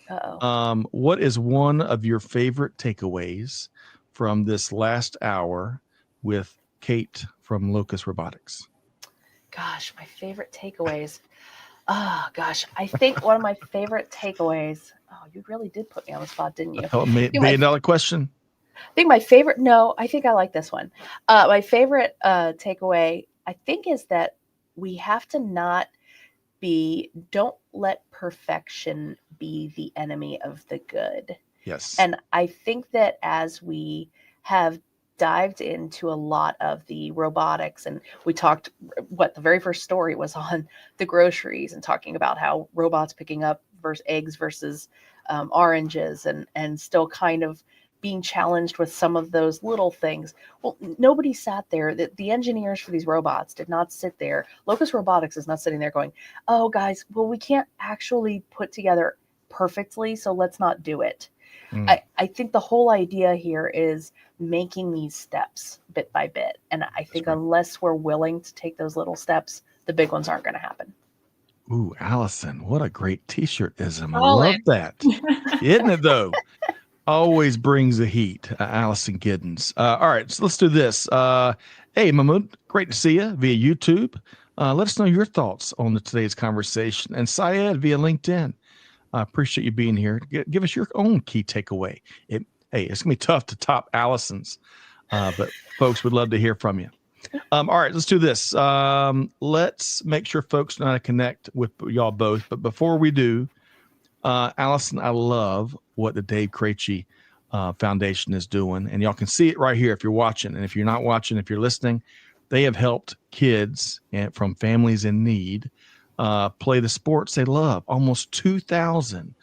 Uh-oh. What is one of your favorite takeaways from this last hour with Kait from Locus Robotics? Gosh, my favorite takeaways. Oh, gosh. I think one of my favorite takeaways. Oh, you really did put me on the spot, didn't you? $1 million question. I think my favorite. No, I think I like this one. My favorite takeaway, I think, is that we have to don't let perfection be the enemy of the good. Yes. And I think that as we have dived into a lot of the robotics, and we talked, the very first story was on the groceries and talking about how robots picking up versus eggs versus oranges, and still kind of being challenged with some of those little things. Well, nobody sat there. The engineers for these robots did not sit there. Locus Robotics is not sitting there going, oh, guys, well, we can't actually put together perfectly, so let's not do it. I think the whole idea here is making these steps bit by bit. And I think unless we're willing to take those little steps, the big ones aren't going to happen. Ooh, Allison, what a great T-shirt-ism. I Solid. love that. Isn't it, though? Always brings the heat. Allison Giddens. All right, so let's do this. Hey, Mahmoud, great to see you via YouTube. Let us know your thoughts on today's conversation. And Syed via LinkedIn. I appreciate you being here. Give us your own key takeaway. Hey, it's going to be tough to top Allison's, but folks would love to hear from you. All right, let's do this. Let's make sure folks know how to connect with y'all both. But before we do, Allison, I love what the Dave Krejci Foundation is doing. And y'all can see it right here if you're watching. And if you're not watching, if you're listening, they have helped kids from families in need play the sports they love. Almost 2,000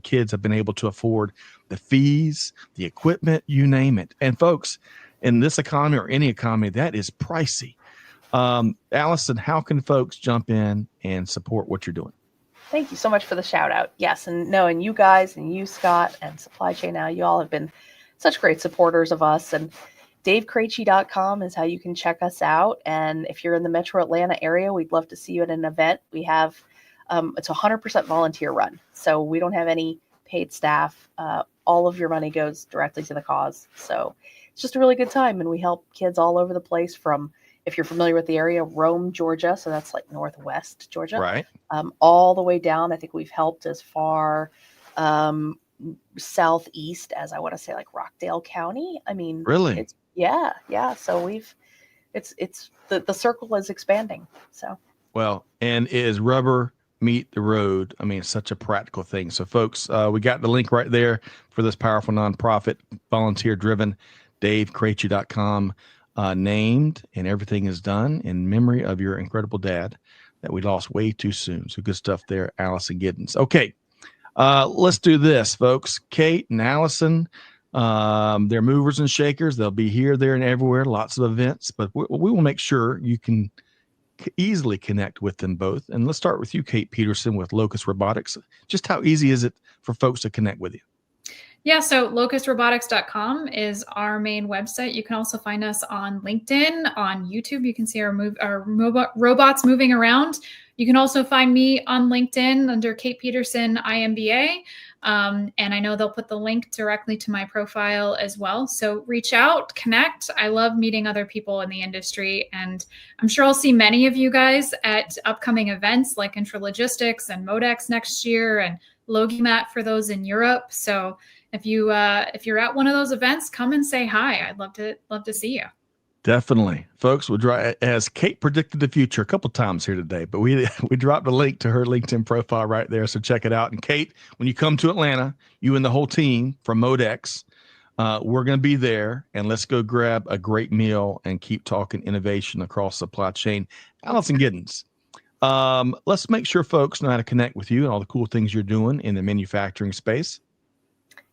kids have been able to afford the fees, the equipment, you name it. And folks, in this economy or any economy, that is pricey. Allison, how can folks jump in and support what you're doing? Thank you so much for the shout out. Yes. And knowing you guys and you, Scott, and Supply Chain Now, you all have been such great supporters of us. And DaveKrejci.com is how you can check us out. And if you're in the Metro Atlanta area, we'd love to see you at an event. We have, it's 100% volunteer run. So we don't have any paid staff. All of your money goes directly to the cause. So it's just a really good time. And we help kids all over the place from, if you're familiar with the area, Rome, Georgia. So that's like Northwest Georgia. Right. All the way down. I think we've helped as far southeast as I want to say like Rockdale County. I mean, really? Yeah. So it's the circle is expanding. So well, and is rubber meet the road? I mean, it's such a practical thing. So, folks, we got the link right there for this powerful nonprofit, volunteer-driven, DaveKrejci.com, named, and everything is done in memory of your incredible dad that we lost way too soon. So good stuff there, Allison Giddens. Okay, let's do this, folks. Kait and Allison. They're movers and shakers. They'll be here, there, and everywhere. Lots of events, but we will make sure you can easily connect with them both. And let's start with you, Kait Peterson with Locus Robotics. Just how easy is it for folks to connect with you? Yeah, so locusrobotics.com is our main website. You can also find us on LinkedIn, on YouTube. You can see our robots moving around. You can also find me on LinkedIn under Kait Peterson, IMBA. And I know they'll put the link directly to my profile as well. So reach out, connect. I love meeting other people in the industry. And I'm sure I'll see many of you guys at upcoming events like Intralogistics and Modex next year and Logimat for those in Europe. So if you're at one of those events, come and say hi. I'd love to see you. Definitely, folks. We'll as Kait predicted the future a couple times here today, but we dropped a link to her LinkedIn profile right there, so check it out. And Kait, when you come to Atlanta, you and the whole team from Modex, we're going to be there, and let's go grab a great meal and keep talking innovation across supply chain. Allison Giddens, let's make sure folks know how to connect with you and all the cool things you're doing in the manufacturing space.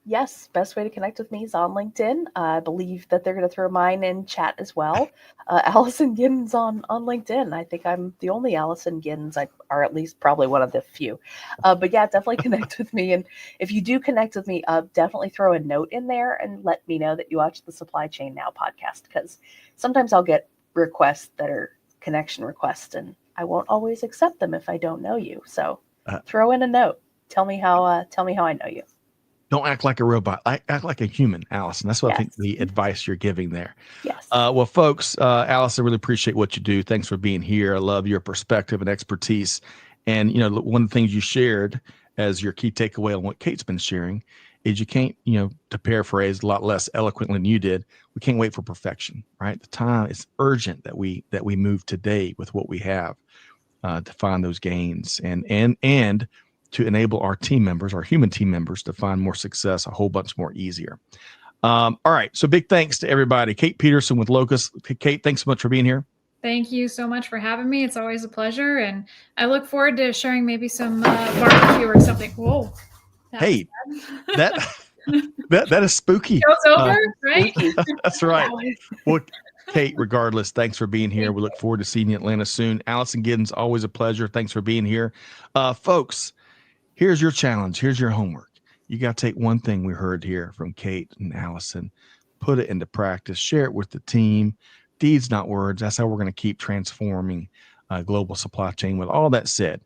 Yes, best way to connect with me is on LinkedIn. I believe that they're going to throw mine in chat as well. Allison Giddens on LinkedIn. I think I'm the only Allison Giddens, or at least probably one of the few. But yeah, definitely connect with me. And if you do connect with me, definitely throw a note in there and let me know that you watch the Supply Chain Now podcast, because sometimes I'll get requests that are connection requests, and I won't always accept them if I don't know you. So throw in a note. Tell me how I know you. Don't act like a robot. Act like a human, Allison. That's what I think the advice you're giving there. Yes. Well, folks, Allison, I really appreciate what you do. Thanks for being here. I love your perspective and expertise. And, one of the things you shared as your key takeaway on what Kait's been sharing is you can't, to paraphrase a lot less eloquently than you did, we can't wait for perfection, right? The time is urgent that we move today with what we have to find those gains and to enable our team members, our human team members, to find more success a whole bunch more easier. All right. So big thanks to everybody. Kait Peterson with Locus. Kait, thanks so much for being here. Thank you so much for having me. It's always a pleasure. And I look forward to sharing maybe some barbecue or something. Whoa. Hey, that is spooky. Show's over, right? That's right. Well, Kait, regardless, thanks for being here. We look forward to seeing you in Atlanta soon. Allison Giddens, always a pleasure. Thanks for being here. Folks, here's your challenge. Here's your homework. You got to take one thing we heard here from Kait and Allison, put it into practice, share it with the team. Deeds, not words. That's how we're going to keep transforming global supply chain. With all that said,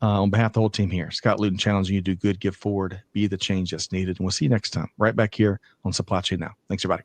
on behalf of the whole team here, Scott Luton challenging you to do good, give forward, be the change that's needed. And we'll see you next time right back here on Supply Chain Now. Thanks, everybody.